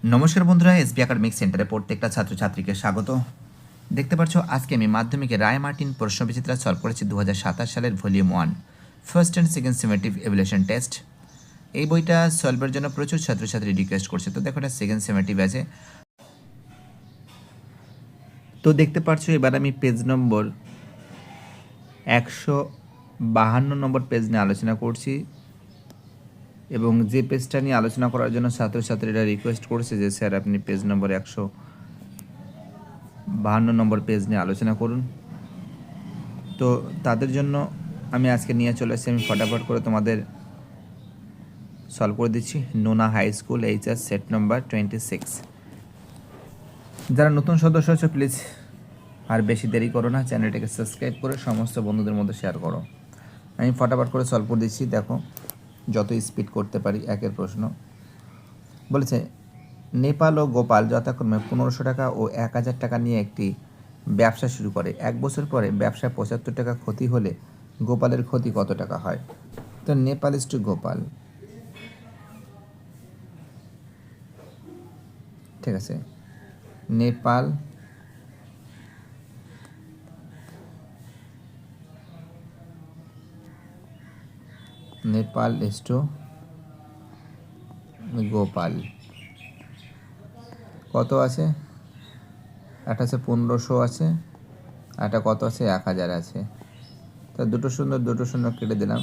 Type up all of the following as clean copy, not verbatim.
নমস্কার বন্ধুরা, SB academic সেন্টারে প্রত্যেকটা ছাত্রছাত্রীকে স্বাগত। দেখতে পাচ্ছ আজকে আমি মাধ্যমিকে রায় মার্টিন প্রশ্নবিচিত্রা সলভ করেছি 2027 সালের volume 1 first and second summative evaluation test. এই বইটা সলভের জন্য প্রচুর ছাত্রছাত্রী রিকোয়েস্ট করছে। তো দেখো এটা সেকেন্ড সেমেটিভ আছে। তো দেখতে পাচ্ছ এবার আমি পেজ নম্বর 152 নম্বর পেজ নিয়ে আলোচনা করছি, এবং যে পেজটা নিয়ে আলোচনা করার জন্য ছাত্রছাত্রীরা রিকোয়েস্ট করছে যে স্যার আপনি পেজ নম্বর 152 নম্বর পেজ নিয়ে আলোচনা করুন। তো তাদের জন্য আমি আজকে নিয়ে চলে এসেছি, আমি ফটাফট করে তোমাদের সলভ করে দিচ্ছি। নোনা high school HS set number 26। যারা নতুন সদস্য আছে প্লিজ আর বেশি দেরি করো না, চ্যানেলটাকে সাবস্ক্রাইব করে সমস্ত বন্ধুদের মধ্যে শেয়ার করো। আমি ফটাফট করে সলভ করে দিচ্ছি, দেখো যত স্পিড করতে পারি। একের প্রশ্ন বলেছে নেপাল ও গোপাল যথাক্রমে 1500 টাকা ও 1000 টাকা নিয়ে একটি ব্যবসা শুরু করে। 1 বছর পরে ব্যবসায় 75 টাকা ক্ষতি হলে গোপালের ক্ষতি কত টাকা হয়? তো নেপাল ইজ টু গোপাল, ঠিক আছে। Nepal is to Gopal. কত আছে? একটা আছে 1500 আছে, একটা কত আছে 1000 আছে। তা দুটো শূন্য কেটে দিলাম,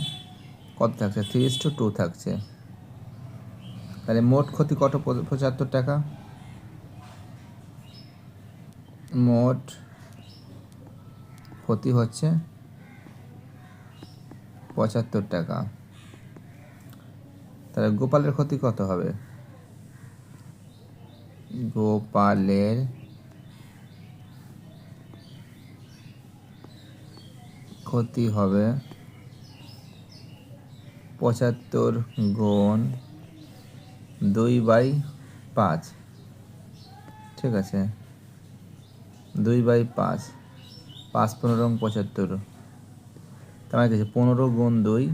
কত থাকছে? 3:2 থাকছে। তাহলে মোট ক্ষতি কত? 75 টাকা। মোট ক্ষতি হচ্ছে 75 টাকা। তাহলে গোপালের ক্ষতি কত হবে? গোপালের ক্ষতি হবে 75 গুণ 2/5, ঠিক আছে। 2/5, 5 15 75, তার মানে 15 গুণ 2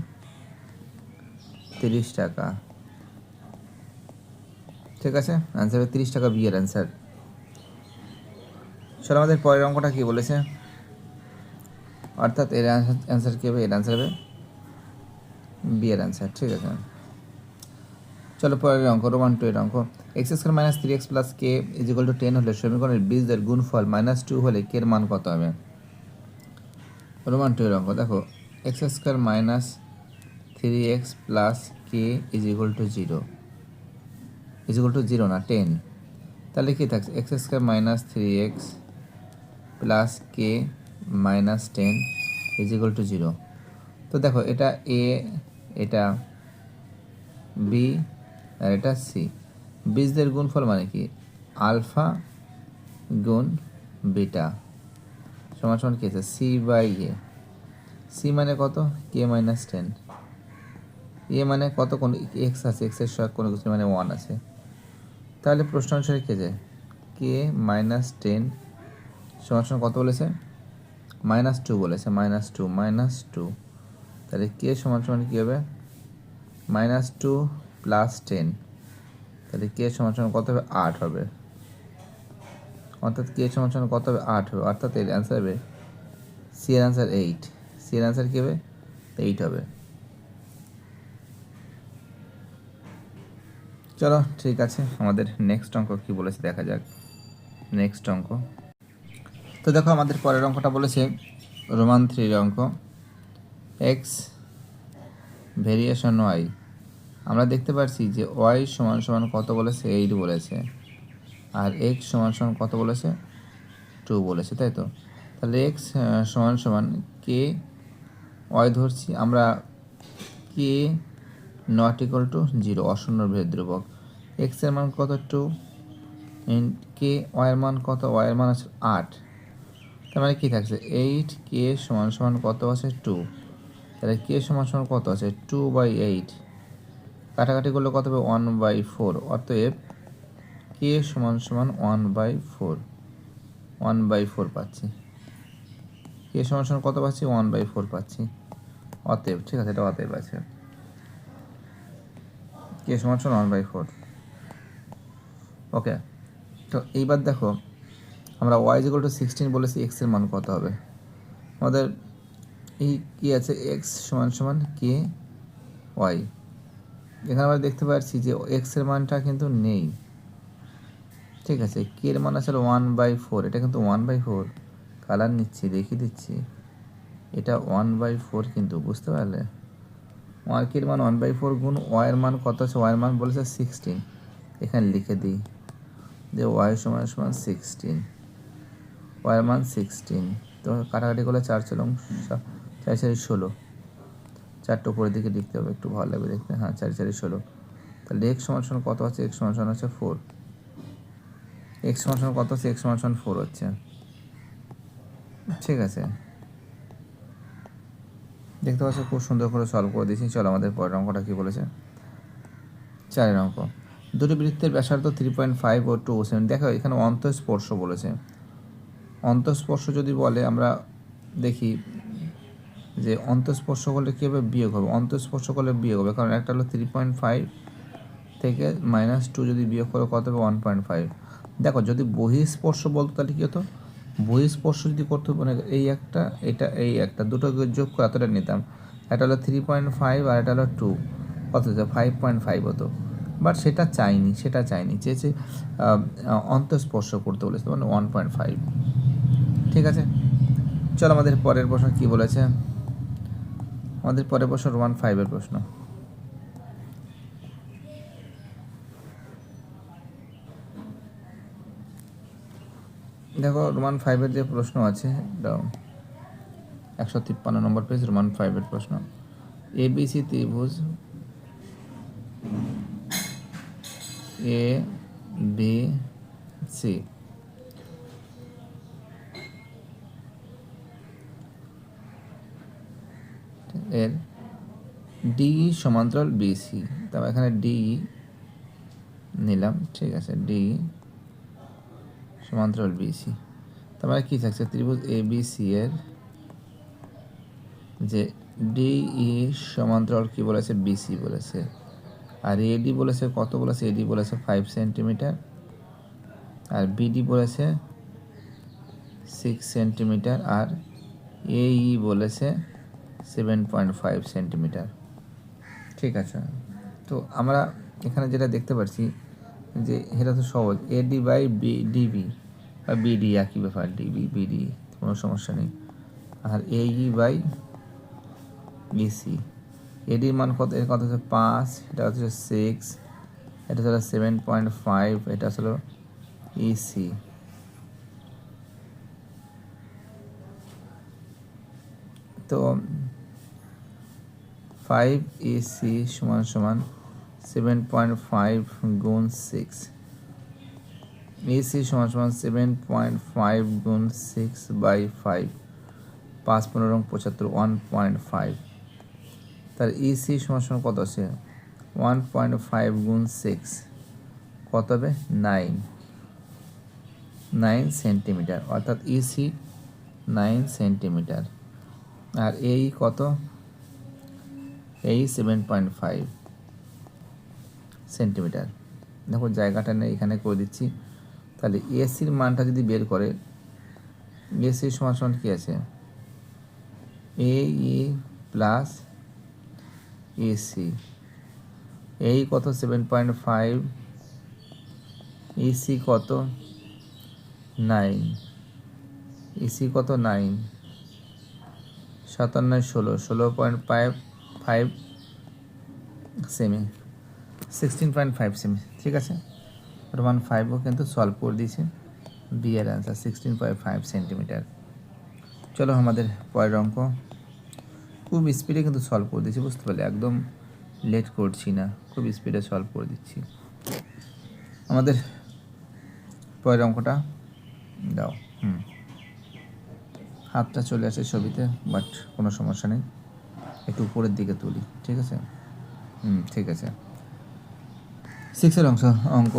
30 টাকা, ঠিক আছে। অ্যান্সার হবে 30 টাকা, বিয়ের অ্যান্সার। চলো আমাদের পরের অঙ্কটা কী বলেছে, অর্থাৎ এর অ্যান্সার কী হবে? এর অ্যান্সার হবে বিয়ের অ্যান্সার, ঠিক আছে। চলো পরের অঙ্ক, রোমান 2 এর অঙ্ক। x² - 3x + k = 10 হলে সমীকরণের বীজদের গুণফল -2 হলে k এর মান কত হবে? রোমান 2 এর অঙ্ক দেখো, x² - 3x + k = 0, 0 না 10। তাহলে কি থাকছে? x² - 3x + k - 10 = 0। তো দেখো এটা a, এটা b আর এটা সি। বীজদের গুণফল মানে কি? আলফা গুণ বিটা সমান সমান কি আছে? c/a। সি মানে কত? k - 10। এ মানে কত? কোন এক্স আছে, এক্সের সহায়ক কোনো কিছু মানে 1 আছে। তাহলে প্রশ্ন অনুসারে কে যায়? k - 10 সমান সমান কত বলেছে? -2 বলেছে। -2 তাহলে k সমান সমান কী হবে? -2 + 10, তাহলে k সমান সমান কত হবে? 8 হবে। অর্থাৎ k সমান সমান কত হবে? 8 হবে। অর্থাৎ এর অ্যান্সার হবে, সি এর অ্যান্সার 8। সি এর অ্যান্সার কী হবে? 8 হবে। চলো ঠিক আছে, আমাদের নেক্সট অঙ্ক কী বলেছে দেখা যাক। নেক্সট অঙ্ক, তো দেখো আমাদের পরের অঙ্কটা বলেছে রোমান 3 এর অঙ্ক, এক্স ভেরিয়েশন ওয়াই। আমরা দেখতে পাচ্ছি যে ওয়াই সমান সমান কত বলেছে? 8 বলেছে, আর এক্স সমান সমান কত বলেছে? 2 বলেছে, তাই তো। তাহলে এক্স সমান সমান কে ওয়াই ধরছি আমরা, কে নট ইকুয়াল টু 0, অশূন্য বৃহৎ ধ্রুবক। এক্সের মান কত? 2, কে ওয়াইয়ের মান কত? ওয়াইয়ের মান আছে 8। তার মানে কী থাকছে? 8 কে সমান সমান কত আছে? 2। তাহলে কে সমান সমান কত আছে? 2/8। কাটাকাটি করলে কত হবে? 1/4। অতএব কে সমান সমান 1/4, 1/4 পাচ্ছি। কে সমান সমান কত পাচ্ছি? 1/4 পাচ্ছি। অতএব, ঠিক আছে, এটা অতএব আছে। কে সমান সমান 1/4। ওকে, তো এইবার দেখো আমরা ওয়াই ইজ ইকুয়াল টু 16 বলেছি, এক্সের মান কত হবে আমাদের এই কী আছে এক্স সমান সমান কে ওয়াই। এখানে আমরা দেখতে পাচ্ছি যে এক্সের মানটা কিন্তু নেই, ঠিক আছে। কে এর মান আসলে 1/4, এটা কিন্তু 1/4, কালার নিচ্ছি দেখিয়ে দিচ্ছি, এটা 1/4 কিন্তু, বুঝতে পারলে। ওয়াই কে এর মান 1/4 গুণ ওয়াইয়ের মান কত আছে, ওয়াইয়ের মান বলেছে 16, এখানে লিখে দিই যে ওয়াই সমান সমান 16, ওয়াইয়ের মান 16। তো কাটাকাটি করলে 4 চলং 4 4 16, 4টা উপরের দিকে লিখতে হবে, একটু ভালো লাগবে দেখতে। হ্যাঁ 4 4 16, তাহলে এক্স সমান সমান কত আছে, এক্স সমান সমান হচ্ছে 4, এক্স সমান সমান কত আছে, এক্স সমান সমান 4 হচ্ছে, ঠিক আছে। দেখতে পাচ্ছ খুব সুন্দর করে সলভ করে দিয়েছি। চলো আমাদের পরের অঙ্কটা কী বলেছে, 4 অঙ্ক। দুটি বৃত্তের ব্যাসার্ধ 3.5 ও 2 সেমি। দেখো এখানে অন্তঃস্পর্শ বলেছে, অন্তঃস্পর্শ যদি বলে আমরা দেখি যে অন্তঃস্পর্শ করলে কী হবে, বিয়োগ হবে। অন্তঃস্পর্শ করলে বিয়োগ হবে, কারণ একটা হলো 3.5 থেকে -2 যদি বিয়োগ করে কত হবে 1.5। দেখো যদি বহিঃস্পর্শ বলতো তাহলে কী হতো, বহিঃস্পর্শ যদি করতে মানে এই একটা এটা এই একটা দুটো যোগ করে এতটা নিতাম, একটা হলো 3.5 আর একটা হলো 2, কত হতো 5.5 হতো। বাট সেটা চাইনি, চেয়েছে অন্তঃস্পর্শ করতে বলেছে, মানে 1.5, ঠিক আছে। চলো আমাদের পরের প্রশ্ন কী বলেছে, আমাদের পরের প্রশ্ন রোমান 5-এর প্রশ্ন। দেখো রোমান 5-এর যে প্রশ্ন আছে, 153 নম্বর পেজ, রোমান 5-এর প্রশ্ন। এবিসি ত্রিভুজ এ বি সি এর ডি সমান্তরাল বিসি, তবে এখানে ডি নিলাম, ঠিক আছে, ডি সমান্তরাল বিসি। তারপরে কী থাকছে, ত্রিভুজ এ বি সি এর যে ডিই সমান্তরাল কী বলেছে, বিসি বলেছে, আর এডি বলেছে কত বলেছে, এডি বলেছে 5 সেন্টিমিটার, আর বিডি বলেছে 6 সেন্টিমিটার, আর এই বলেছে 7.5 সেন্টিমিটার, ঠিক আছে। তো আমরা এখানে যেটা দেখতে পাচ্ছি যে এটা তো সহজ, এডি বাই ডিবি বা বিডি একই ব্যাপার, ডিবি বিডি কোনো সমস্যা নেই, আর এই বাই বিসি। এডির মান কত, এর কত হচ্ছে 5, এটা হচ্ছে 6, এটা হলো 7.5, এটা হলো ইসি। তো 5 ইসি সমান সমান 7.5 গুণ 6, ইসি সমান সমান 7.5 গুণ 6/5, 5 15 75, 1.5। তার ইসি সমান সমান কত আছে, 1.5 গুণ 6 কত হবে, 9 সেন্টিমিটার, অর্থাৎ ইসি 9 সেন্টিমিটার, আর এই কত, এই 7.5 সেন্টিমিটার। দেখো জায়গাটা নেই, এখানে করে দিচ্ছি। তাহলে এসির মানটা যদি বের করে, এসি সমান সমান কী আছে, এই প্লাস এসি, এই কত 7.5, ইসি কত 9, ইসি কত 9, 7 9 16, 16.5 সেমি, 16.5 সেমি, ঠিক আছে। রোমান 5ও কিন্তু সলভ করে দিয়েছে, বি এর অ্যান্সার 16.5 সেন্টিমিটার। চলো আমাদের পরের অঙ্ক, খুব স্পিডে কিন্তু সলভ করে দিচ্ছি, বুঝতে পারলে, একদম লেট করছি না, খুব স্পিডে সলভ করে দিচ্ছি। আমাদের পরের অঙ্কটা দাও, হাতটা চলে আসে ছবিতে, বাট কোনো সমস্যা নেই, একটু উপরের দিকে তুলি, ঠিক আছে, ঠিক আছে। 6-এর অঙ্ক,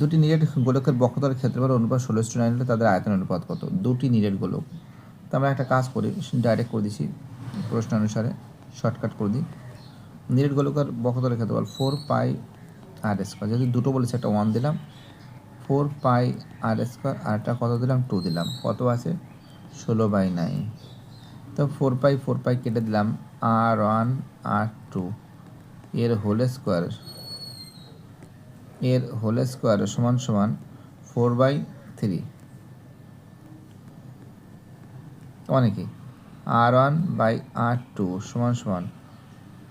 দুটি নিরেট গোলকের বক্ষতলের ক্ষেত্রফল অনুপাত 16:9 হলে তাদের আয়তন অনুপাত কত। দুটি নিরেট গোলক, তো আমরা একটা কাজ করি, ডাইরেক্ট করে দিচ্ছি প্রশ্ন অনুসারে, শর্টকাট করে দিই। নিরেট গোলকের বক্ষতলের ক্ষেত্রফল 4πr², যেহেতু দুটো বলেছে একটা 1 দিলাম, 4πr², আরটা কত দিলাম 2 দিলাম, কত আছে 16/9। তো 4π কেটে দিলাম, r1 r2 এর হোল স্কোয়ার সমান সমান 4/3, মানে কি r1/r2 সমান সমান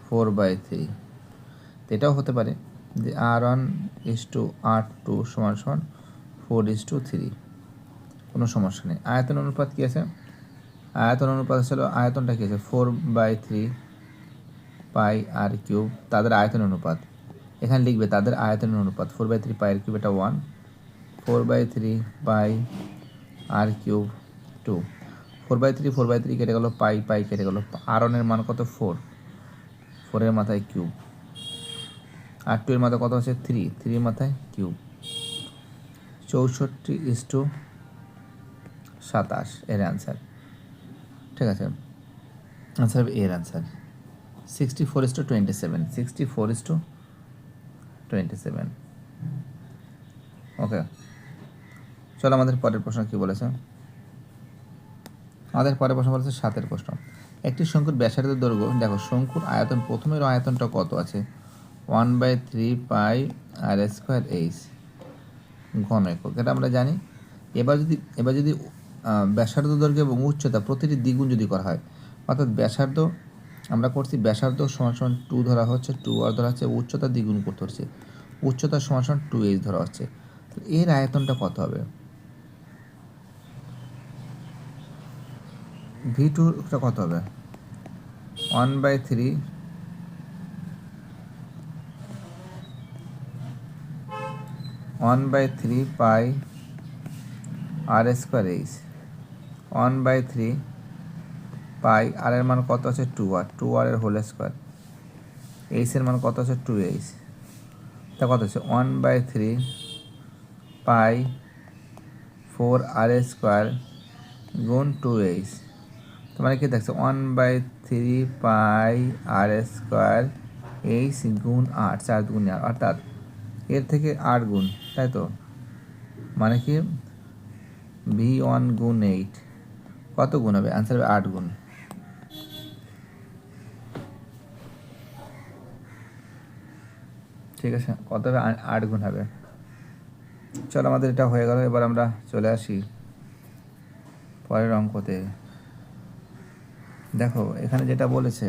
4/3। এটাও হতে পারে যে r1:r2 সমান সমান 4:3, কোনো সমস্যা নেই। আয়তন অনুপাত কী আছে? আয়তন অনুপাত আসলে আয়তনটা কী আছে 4/3πr3, তাদের আয়তন অনুপাত এখানে লিখবে, তাদের আয়তনের অনুপাত 4/3πr3, এটা 1, 4/3πr3 2, 4/3 কেটে গেল, পাই কেটে গেল, r1 এর মান কত 4, 4 এর মাথায় কিউব, আর 2 এর মাথায় কত আছে 3, 3 এর মাথায় কিউব, 64:27 এর অ্যান্সার। ঠিক আছে, আনসার হবে এর অ্যান্সার 64:27, 64:27। ওকে, চলো আমাদের পরের প্রশ্ন কী বলেছে। আমাদের পরের প্রশ্ন বলেছে 7 প্রশ্ন। একটি শঙ্কুর ব্যাসার্ধ দৈর্ঘ্য, দেখো শঙ্কুর আয়তন, প্রথমের আয়তনটা কত আছে 1/3πr²h ঘন একক, এটা আমরা জানি। এবার যদি ব্যাসার্ধ দৈর্ঘ্য এবং উচ্চতা প্রতিটি দ্বিগুণ যদি করা হয়, অর্থাৎ ব্যাসার্ধ আমরা করছি ব্যাসার্ধ সমান সমান 2 ধরা হচ্ছে, 2r ধরা হচ্ছে, উচ্চতা দ্বিগুণ করতে হচ্ছে, উচ্চতা সমান সমান 2h ধরা হচ্ছে, এর আয়তনটা কত হবে? v2টা কত হবে 1/3πr²h, 1/3π, আর এর মান কত আছে 2r, 2r এর হোল স্কোয়ার, h এর মান কত আছে 2h, তা কত আছে 1/3π4r² গুণ 2h, তোমার কি দেখছো 1/3πr² গুণ 8, 4 গুণ 8, অর্থাৎ এর থেকে 8 গুণ, তাই তো, মানে কি v1 গুণ 8 কত গুণ হবে? অ্যান্সার হবে 8 গুণ। ঠিক আছে, কত হবে 8 গুণ হবে। চলো আমাদের এটা হয়ে গেল, এবার আমরা চলে আসি পরের অঙ্কতে। দেখো এখানে যেটা বলেছে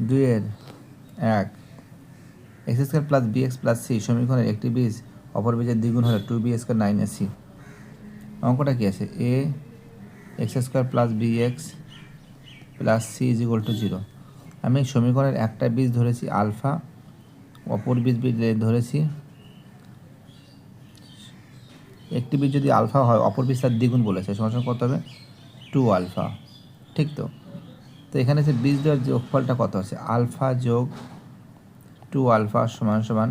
2-1 x² + bx + c সমীকরণের একটি বীজ অপর বীজের দ্বিগুণ হলে 2b² 9ac। অঙ্কটা কি আছে a x² + bx + c = 0। আমি সমীকরণের একটা বীজ ধরেছি আলফা, অপর বীজ ধরেছি, একটি বীজ যদি আলফা হয় অপর বীজ তার দ্বিগুণ বলেছে, সমান কত হবে 2α, ঠিক তো। তো এখানে যে বীজ দেওয়ার যোগফলটা কত আছে আলফা যোগ 2α সমান সমান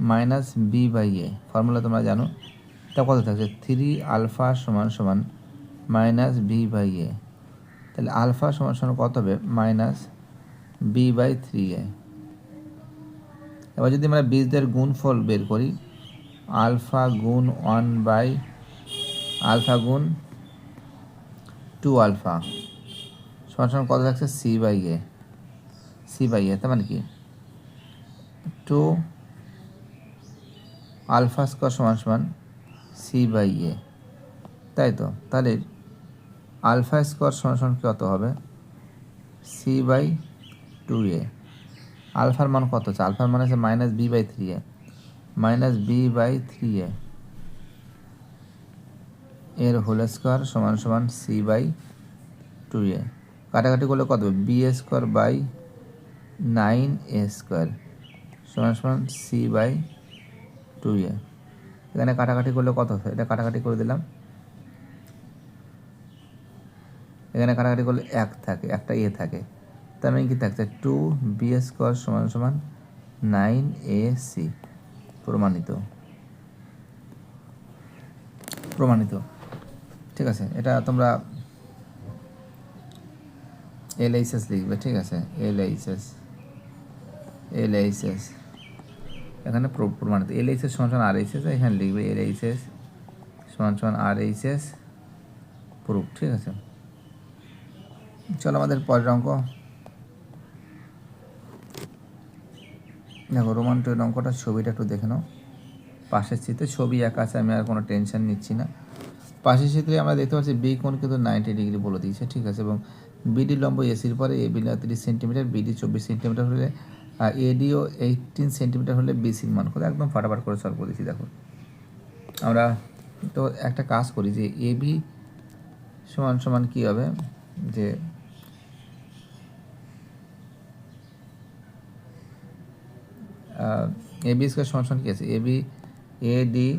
-b/a, ফর্মুলা তোমরা জানো। তা কত থাকছে 3α সমান সমান -b/a, তাহলে আলফা সমান সমান কত হবে -b/3a। এবার যদি আমরা বীজদের গুণফল বের করি, আলফা গুণ 1/α গুণ 2α সমান সমান কত থাকছে c/a, তার মানে কি 2α² সমান সমান c/a, তাই তো। তাহলে α² সমান সমান কত হবে c/2a। আলফার মান কত আছে? আলফার মান আছে -b/3a, -b/3a এর হোল স্কোয়ার সমান সমান c/2a। কাটাকাটি করলে কত হবে b²/9a² সমান সমান c/2a। এখানে কাটাকাটি করলে কত হবে? এটা কাটাকাটি করে দিলাম, এখানে কাটাকাটি করলে 1 থাকে, একটা এ থাকে, তার মানে কি থাকছে 2b² সমান সমান 9ac। প্রমাণিত। ঠিক আছে, এটা তোমরা LHS লিখবে, ঠিক আছে, LHS এখানে প্রমাণিত LHS সমান সমান RHS, এখানে লিখবে LHS সমান সমান RHS প্রুফ। ঠিক আছে, চলো আমাদের পরের অঙ্ক দেখো। রোমান 2 অঙ্কটা ছবিটা একটু দেখে নাও। পাশের চিত্রে ছবি একা আছে, আমি আর কোনো টেনশন নিচ্ছি না। পাশের চিত্রে আমরা দেখতে পাচ্ছি বি কোণ কিন্তু 90 ডিগ্রি বলে দিয়েছে। ঠিক আছে, এবং বিডি লম্ব এসির পরে এবি 30 সেন্টিমিটার, বিডি 24 সেন্টিমিটার হলে এডিও 18 সেন্টিমিটার হলে বিসির মান কত, একদম ফাটাফাট করে সলভ করে দিচ্ছি। দেখো আমরা তো একটা কাজ করি যে এবি সমান সমান কী হবে, যে এবি স্কোয়ার সমান সমান কী আছে, AB AD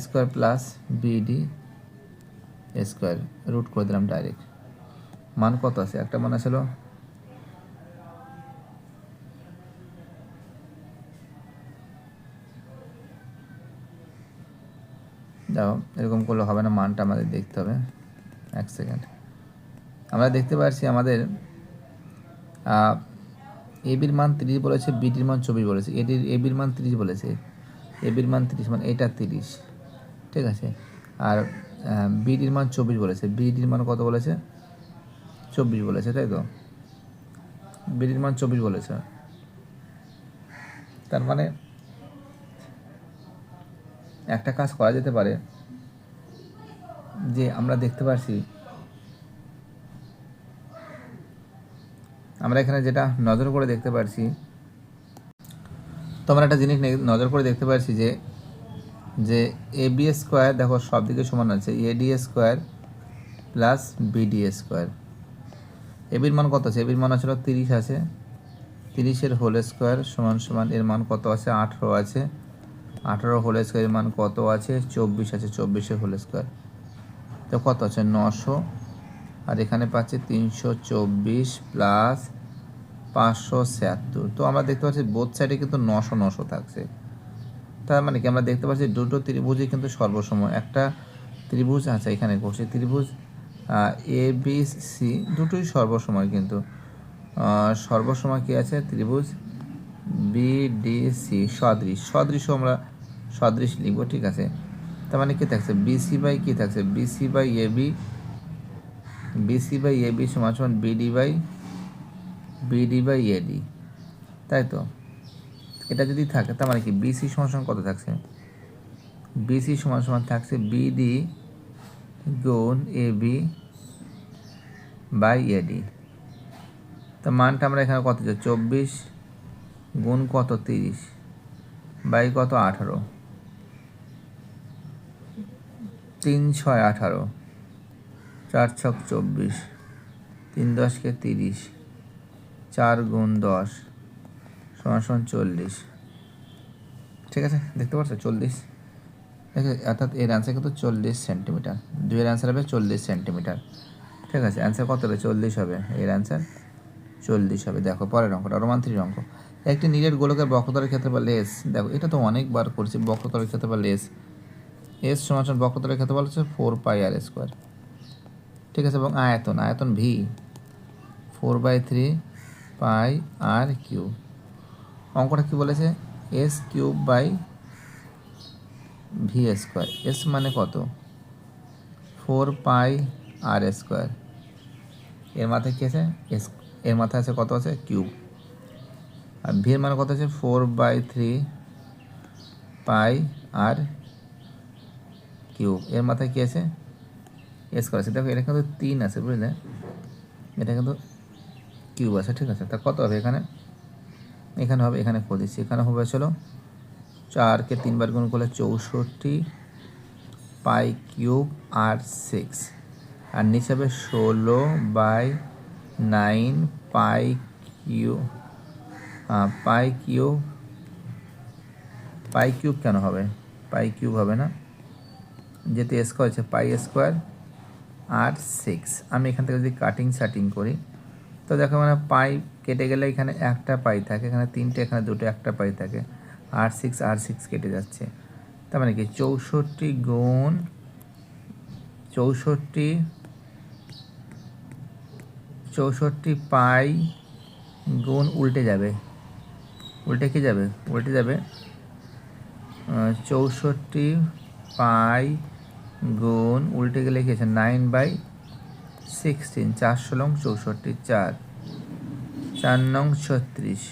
square plus BD square root করে দিলাম ডাইরেক্ট। মান কত আছে, একটা মান আসল যাও, এরকম করলে হবে না, মানটা আমাদের দেখতে হবে। এক সেকেন্ড, আমরা দেখতে পাচ্ছি আমাদের এবির মান 30 বলেছে, বিডির মান 24 বলেছে। এবির মান 30 বলেছে, এবির মান 30 মানে এটা 30। ঠিক আছে, আর বিডির মান 24 বলেছে, বিডির মান কত বলেছে, 24 বলেছে, তাই তো? বিডির মান 24 বলেছে, তার মানে একটা কাজ করা যেতে পারে যে আমরা দেখতে পাচ্ছি, আমরা এখানে যেটা নজর করে দেখতে পাচ্ছি, তো আমরা একটা জিনিস নজর করে দেখতে পাচ্ছি যে যে এবি স্কোয়ার দেখো সব দিকে সমান আছে, AD square plus BD square. এবির মান কত আছে, এবির মান আসলে 30 আছে, 30-এর হোল স্কোয়ার সমান সমান এর মান কত আছে, 18 আছে, 18 হোল স্কোয়ারের মান কত আছে, 24 আছে, 24-এর হোল স্কোয়ার তো কত আছে, 900। আর এখানে পাচ্ছে 324 প্লাস 576। তো আমরা দেখতে পাচ্ছি বোথ সাইডে কিন্তু 900 900 থাকছে। তার মানে কি আমরা দেখতে পাচ্ছি দুটো ত্রিভুজই কিন্তু সর্বসম। একটা ত্রিভুজ আচ্ছা এখানে করছি, ত্রিভুজ এ বি সি দুটোই সর্বসময় কিন্তু সর্বসময় কি আছে, ত্রিভুজ বিডিসি সদৃশ, সদৃশ আমরা সদৃশ লিখবো। ঠিক আছে, তার মানে কি থাকছে, বিসি বাই কি থাকছে, BC by AB, BC by AB সমান সমান বিডি বাই এডি, তাই তো? এটা যদি থাকে তার মানে কি বিসি সমান সমান কত থাকছে, বিসি সমান সমান থাকছে বিডি গুণ এবি বাই এডি। তো মানটা আমরা এখানে কত, 24 গুণ কত 30 বাই কত 18, 3 6 18, 4 6 24, 3 10 কে 30, 4 গুণ 10 সমান সমান 40। ঠিক আছে, দেখতে পাচ্ছ 40, অর্থাৎ এর অ্যান্সার কিন্তু 40 সেন্টিমিটার। 2-এর অ্যান্সার হবে 40 সেন্টিমিটার। ঠিক আছে, অ্যান্সার কত হবে, 40 হবে, এর অ্যান্সার 40 হবে। দেখো পরের অঙ্কটা, রোমান 3 অঙ্ক। একটি নিরেট গোলকের বক্রতলের ক্ষেত্রফল এস, দেখো এটা তো অনেকবার করছি, বক্রতলের ক্ষেত্রফল এস, এস সমান সমান বক্রতলের ক্ষেত্রফল হচ্ছে 4 পাই আর স্কোয়ার। ঠিক আছে, এবং আয়তন ভি 4/3 পাই আর কিউব। অঙ্কটা কী বলেছে, S cube by V square. S মানে কত, 4 পাই আর স্কোয়ার, এর মাথায় কী আছে, এস, এর মাথায় আছে কত আছে, কিউব। আর ভি এর মানে কত আছে, 4/3 পাই আর কিউব, এর মাথায় কী আছে, স্কোয়ার আছে। দেখো এটা কিন্তু 3 আছে, বুঝলে, এটা কিন্তু কিউব আছে। ঠিক আছে, তা কত হবে এখানে, এখানে হবে, এখানে করে দিচ্ছি, এখানে হবে চলো 4-কে 3 বার গুণ করলে 64 পাই কিউব আর 6, আর নিচে হবে 16/9 পাই কিউব, পাই কিউব কেন হবে, পাই কিউব হবে না, যেহেতু স্কোয়ার আছে, পাই স্কোয়ার আর 6। আমি এখান থেকে যদি কাটিং করি তো দেখো মানে পাই কেটে গেলে এখানে একটা পাই থাকে, এখানে 3টে, এখানে 2টে, একটা পাই থাকে, আর 6 কেটে যাচ্ছে। তার মানে কি 64 গুণ 64 পাই গুণ উল্টে যাবে, উল্টে কি যাবে? উল্টে যাবে 64 পাই গুণ উল্টে গেলে কি আছে 9/16, 4 64, 4 নং 36,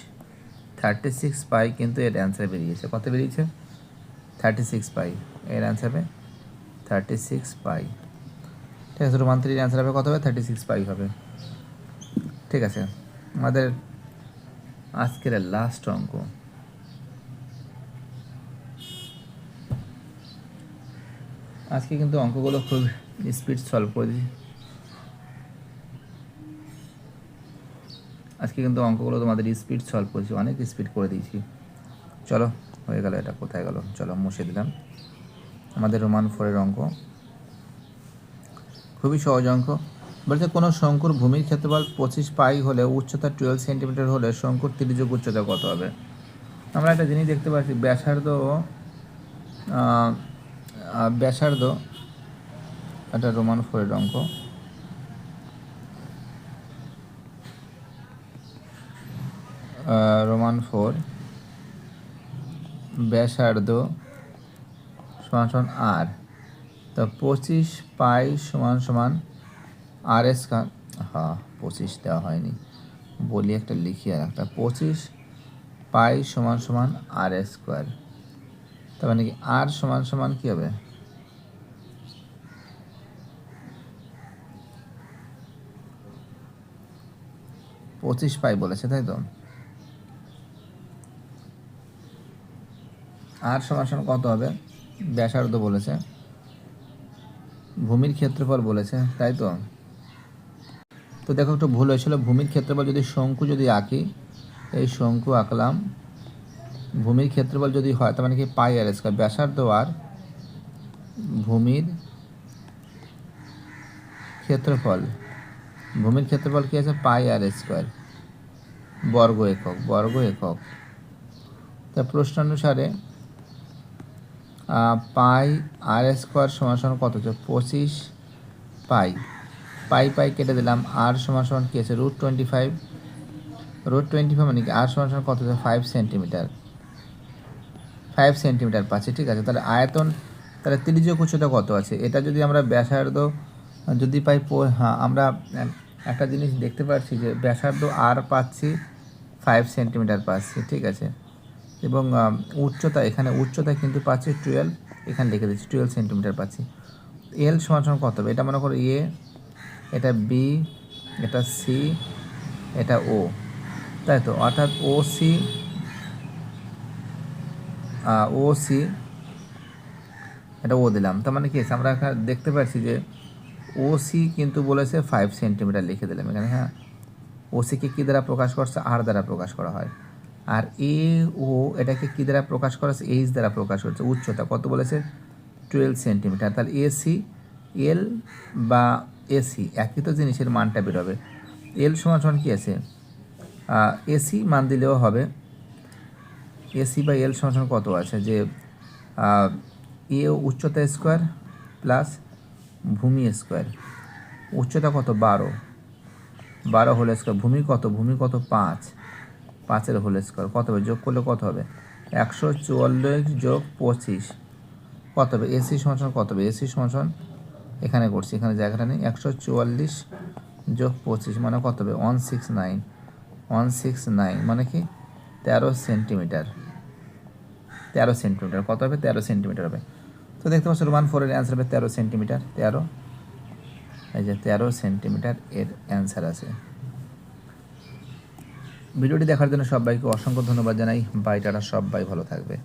36 পাই, কিন্তু এর অ্যান্সার বেরিয়েছে। কত বেরিয়েছে? 36 পাই। এর অ্যান্সার হবে 36 পাই। ঠিক আছে, রোমান 3 অ্যান্সার হবে কত হবে? 36 পাই হবে। ঠিক আছে, আমাদের আজকের লাস্ট অঙ্ক। আজকে কিন্তু অঙ্কগুলো খুব স্পিড সলভ করে দিই। আজকে কিন্তু অঙ্কগুলো তোমাদের স্পিড সলভ করেছি, অনেক স্পিড করে দিয়েছি। চলো, হয়ে গেল। এটা কোথায় গেল? চলো মুছে দিলাম। আমাদের রোমান 4 অঙ্ক, খুবই সহজ অঙ্ক। বলছে কোনো শঙ্কুর ভূমির ক্ষেত্রফল 25 পাই হলে উচ্চতা 12 সেন্টিমিটার হলে শঙ্কুর তির্যক উচ্চতা কত হবে? আমরা একটা জিনিস দেখতে পাচ্ছি, ব্যাসার্ধ একটা রোমান 4 অঙ্ক। রোমান 4 ব্যাসার্ধ সমান আর, তো 25 পাই সমান আর স্কয়ার। হ্যাঁ, 25 দেওয়া হয়নি, বলি একটা লিখি আর একটা। 25 পাই সমান আর স্কোয়ার, তার মানে কি আর সমান কি হবে? 25 পাই বলেছে, তাই তো? আর সমান কত হবে? ব্যাসার্ধ বলেছে, ভূমির ক্ষেত্রফল বলেছে, তাই তো? তো দেখো, একটু ভুল হয়েছিল। ভূমির ক্ষেত্রফল যদি শঙ্কু যদি আঁকি, এই শঙ্কু আঁকলাম, ভূমির ক্ষেত্রফল যদি হয় তার মানে কি পাই আর স্কয়ার। ব্যাসার্ধ আর ভূমির ক্ষেত্রফল, ভূমির ক্ষেত্রফল কি আছে? পাই আর স্কয়ার, বর্গ একক। তা প্রশ্ন অনুসারে পাই আর স্কোয়ার সমান কত হচ্ছে? 25 পাই। পাই কেটে দিলাম। আর সমান কী আছে? √25। √25 মানে কি আর সমান কত হচ্ছে? 5 সেন্টিমিটার। 5 সেন্টিমিটার পাচ্ছি। ঠিক আছে, তাহলে আয়তন, তাহলে তির্যক উচ্চতা কত আছে? এটা যদি আমরা ব্যাসার্ধ যদি পাই, হ্যাঁ, আমরা একটা জিনিস দেখতে পাচ্ছি যে ব্যাসার্ধ আর পাচ্ছি 5 সেন্টিমিটার পাচ্ছি। ঠিক আছে, এবং উচ্চতা, এখানে উচ্চতা কিন্তু পাচ্ছি 12, এখানে লিখে দিচ্ছি 12 সেন্টিমিটার পাচ্ছি। এল সমান কত হবে? এটা মনে করো এ, এটা বি, এটা সি, এটা ও, তাই তো? অর্থাৎ ও সি, এটা ও দিলাম, তার মানে কি আমরা এখানে দেখতে পাচ্ছি যে ও সি কিন্তু বলেছে 5 সেন্টিমিটার, লিখে দিলাম এখানে। হ্যাঁ, ও সিকে কী দ্বারা প্রকাশ করছে? আর দ্বারা প্রকাশ করা হয়। আর এ ও এটাকে কী দ্বারা প্রকাশ করা হচ্ছে? এইচ দ্বারা প্রকাশ করছে। উচ্চতা কত বলেছে? 12 সেন্টিমিটার। তাহলে এসি, এল বা এসি একই তো জিনিসের মানটা বেরোবে। এল সমান কী আছে? এসি মান দিলেও হবে। এসি বা এল সমান কত আছে? যে এ উচ্চতা স্কোয়ার প্লাস ভূমি স্কোয়ার। উচ্চতা কত? 12 হোল স্কোয়ার। ভূমি কত? 5, 5-এর হোল স্কোয়ার। কত হবে? যোগ করলে কত হবে? 144 যোগ 25 কত হবে? এসি সমান কত হবে? এসি সমান, এখানে করছি, এখানে জায়গাটা নেই। 144 যোগ 25 মানে কত হবে? 169 মানে কি 13 সেন্টিমিটার। 13 সেন্টিমিটার কত হবে? 13 সেন্টিমিটার হবে। তো দেখতে পাচ্ছ রোমান 4 এর অ্যান্সার হবে 13 সেন্টিমিটার। 13, এই যে 13 সেন্টিমিটার এর অ্যান্সার আছে। ভিডিওটি দেখার জন্য সবাইকে অসংখ্য ধন্যবাদ জানাই। বাই, টাটা, সবাই ভালো থাকবে।